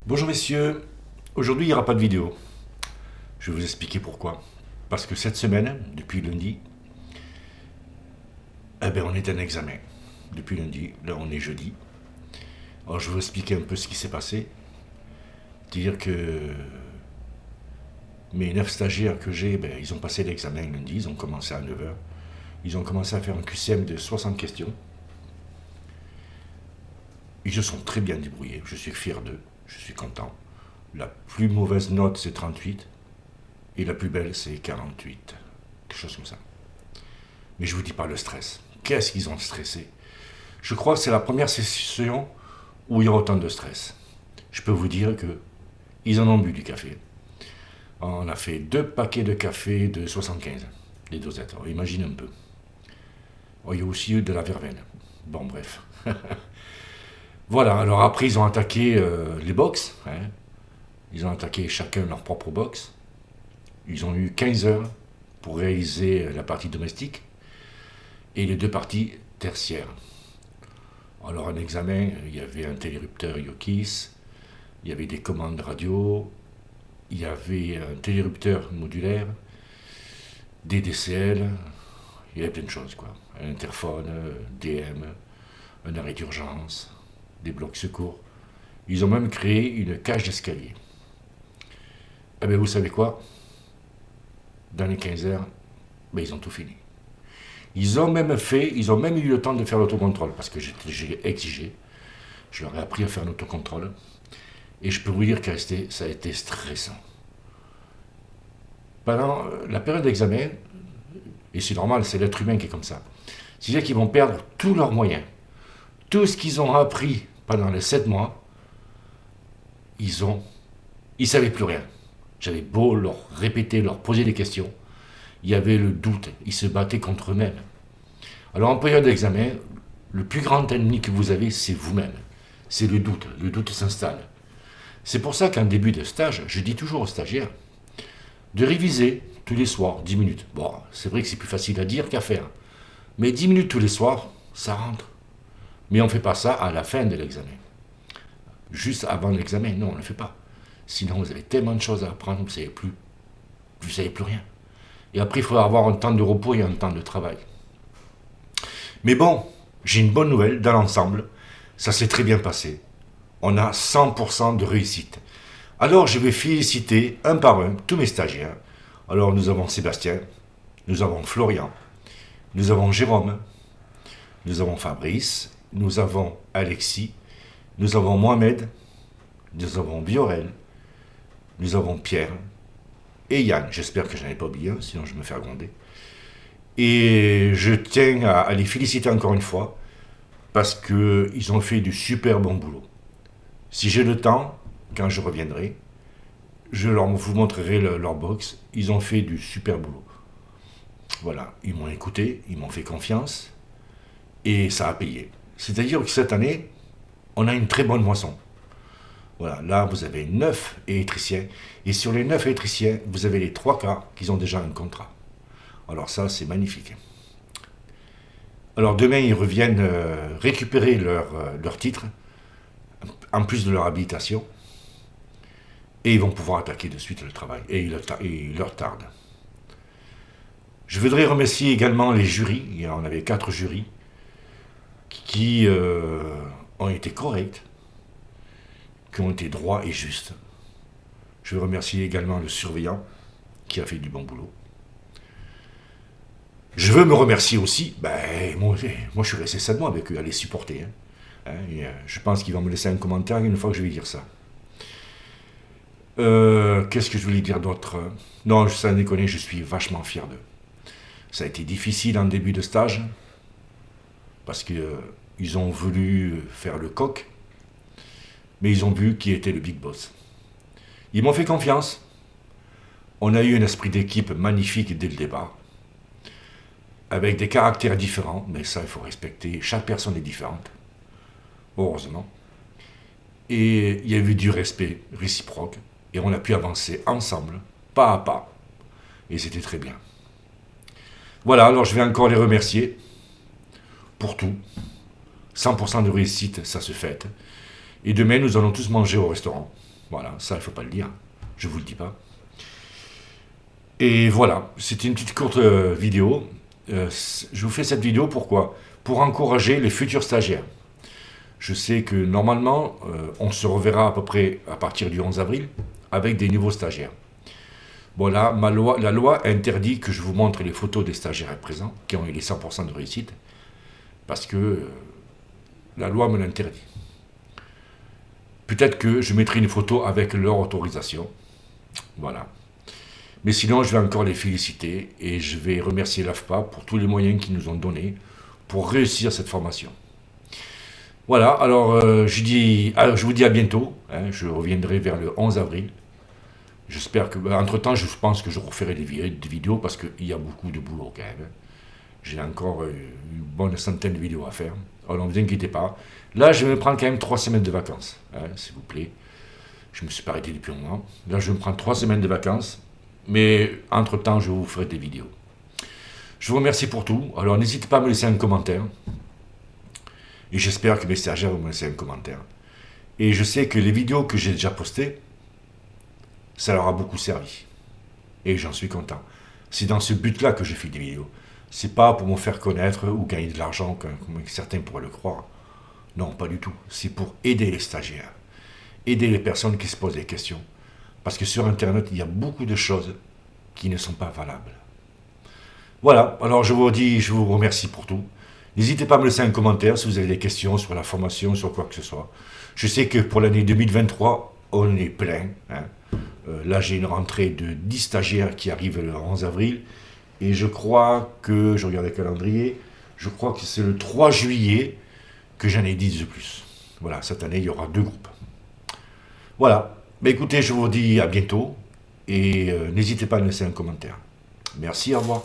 Bonjour messieurs, aujourd'hui il n'y aura pas de vidéo. Je vais vous expliquer pourquoi. Parce que cette semaine, depuis lundi, on est en examen. Depuis lundi, là on est jeudi. Alors je vais vous expliquer un peu ce qui s'est passé. Dire que mes 9 stagiaires que j'ai, ils ont passé l'examen lundi, ils ont commencé à 9 heures. Ils ont commencé à faire un QCM de 60 questions. Ils se sont très bien débrouillés, je suis fier d'eux, je suis content. La plus mauvaise note c'est 38 et la plus belle c'est 48. Quelque chose comme ça. Mais je vous dis pas le stress. Qu'est-ce qu'ils ont stressé? Je crois que c'est la première session où il y a autant de stress. Je peux vous dire que ils en ont bu du café. On a fait 2 paquets de café de 75, les dosettes. Alors, imagine un peu. Oh, il y a aussi eu de la verveine. Bon, bref. Voilà, alors après, ils ont attaqué les box. Ils ont attaqué chacun leur propre box. Ils ont eu 15 heures pour réaliser la partie domestique et les 2 parties tertiaires. Alors, en examen, il y avait un télérupteur Yokis, il y avait des commandes radio, il y avait un télérupteur modulaire, des DCL, il y avait plein de choses, quoi. Un interphone, DM, un arrêt d'urgence, des blocs secours. Ils ont même créé une cage d'escalier. Eh bien, vous savez quoi? Dans les 15 heures, ils ont tout fini. Ils ont même eu le temps de faire l'autocontrôle, parce que j'ai exigé. Je leur ai appris à faire l'autocontrôle. Et je peux vous dire que ça a été stressant. Pendant la période d'examen, et c'est normal, c'est l'être humain qui est comme ça, c'est-à-dire qu'ils vont perdre tous leurs moyens. Tout ce qu'ils ont appris pendant les 7 mois, ils savaient plus rien. J'avais beau leur répéter, leur poser des questions, il y avait le doute, ils se battaient contre eux-mêmes. Alors en période d'examen, le plus grand ennemi que vous avez, c'est vous-même. C'est le doute. Le doute s'installe. C'est pour ça qu'en début de stage, je dis toujours aux stagiaires de réviser tous les soirs, 10 minutes. Bon, c'est vrai que c'est plus facile à dire qu'à faire. Mais 10 minutes tous les soirs, ça rentre. Mais on ne fait pas ça à la fin de l'examen. Juste avant l'examen, non, on ne le fait pas. Sinon, vous avez tellement de choses à apprendre, vous ne savez plus rien. Et après, il faudra avoir un temps de repos et un temps de travail. Mais bon, j'ai une bonne nouvelle dans l'ensemble. Ça s'est très bien passé. On a 100% de réussite. Alors, je vais féliciter un par un tous mes stagiaires. Alors, nous avons Sébastien, nous avons Florian, nous avons Jérôme, nous avons Fabrice, nous avons Alexis, nous avons Mohamed, nous avons Viorel, nous avons Pierre et Yann. J'espère que je n'en ai pas oublié un, sinon je vais me faire gronder. Et je tiens à les féliciter encore une fois parce qu'ils ont fait du super bon boulot. Si j'ai le temps, quand je reviendrai, vous montrerai leur box. Ils ont fait du super boulot. Voilà, ils m'ont écouté, ils m'ont fait confiance et ça a payé. C'est-à-dire que cette année, on a une très bonne moisson. Voilà, là vous avez 9 électriciens et sur les 9 électriciens, vous avez les 3 quarts qui ont déjà un contrat. Alors ça, c'est magnifique. Alors demain, ils reviennent récupérer leur titre, en plus de leur habilitation, et ils vont pouvoir attaquer de suite le travail. Et il leur tarde. Je voudrais remercier également les jurys. On avait 4 jurys qui ont été corrects, qui ont été droits et justes. Je veux remercier également le surveillant qui a fait du bon boulot. Je veux me remercier aussi, moi je suis resté 7 mois avec eux à les supporter. Je pense qu'ils vont me laisser un commentaire une fois que je vais dire ça. Qu'est-ce que je voulais dire d'autre? Non, sans déconner, je suis vachement fier d'eux. Ça a été difficile en début de stage, parce qu'ils ont voulu faire le coq, mais ils ont vu qui était le big boss. Ils m'ont fait confiance. On a eu un esprit d'équipe magnifique dès le départ, avec des caractères différents, mais ça, il faut respecter. Chaque personne est différente, heureusement. Et il y a eu du respect réciproque, et on a pu avancer ensemble, pas à pas. Et c'était très bien. Voilà, alors je vais encore les remercier pour tout. 100% de réussite, ça se fête. Et demain, nous allons tous manger au restaurant. Voilà, ça, il ne faut pas le dire. Je ne vous le dis pas. Et voilà, c'était une petite courte vidéo. Je vous fais cette vidéo pourquoi? Pour encourager les futurs stagiaires. Je sais que normalement, on se reverra à peu près à partir du 11 avril avec des nouveaux stagiaires. Bon là, la loi interdit que je vous montre les photos des stagiaires présents, qui ont eu les 100% de réussite, parce que la loi me l'interdit. Peut-être que je mettrai une photo avec leur autorisation. Voilà. Mais sinon, je vais encore les féliciter et je vais remercier l'AFPA pour tous les moyens qu'ils nous ont donnés pour réussir cette formation. Voilà, alors je vous dis à bientôt. Hein, je reviendrai vers le 11 avril. J'espère que, entre-temps, je pense que je referai des vidéos parce qu'il y a beaucoup de boulot quand même. J'ai encore une bonne centaine de vidéos à faire. Alors ne vous inquiétez pas. Là, je vais me prendre quand même 3 semaines de vacances, hein, s'il vous plaît. Je ne me suis pas arrêté depuis un mois. Là, je vais me prendre 3 semaines de vacances. Mais entre-temps, je vous ferai des vidéos. Je vous remercie pour tout. Alors n'hésitez pas à me laisser un commentaire. Et j'espère que mes stagiaires vont me laisser un commentaire. Et je sais que les vidéos que j'ai déjà postées, ça leur a beaucoup servi. Et j'en suis content. C'est dans ce but-là que je fais des vidéos. C'est pas pour me faire connaître ou gagner de l'argent, comme certains pourraient le croire. Non, pas du tout. C'est pour aider les stagiaires. Aider les personnes qui se posent des questions. Parce que sur Internet, il y a beaucoup de choses qui ne sont pas valables. Voilà, alors je vous remercie pour tout. N'hésitez pas à me laisser un commentaire si vous avez des questions sur la formation, sur quoi que ce soit. Je sais que pour l'année 2023, on est plein. Hein. Là, j'ai une rentrée de 10 stagiaires qui arrivent le 11 avril. Et je crois que, je regarde le calendrier, je crois que c'est le 3 juillet que j'en ai 10 de plus. Voilà, cette année, il y aura 2 groupes. Voilà. Mais écoutez, je vous dis à bientôt. Et n'hésitez pas à me laisser un commentaire. Merci, au revoir.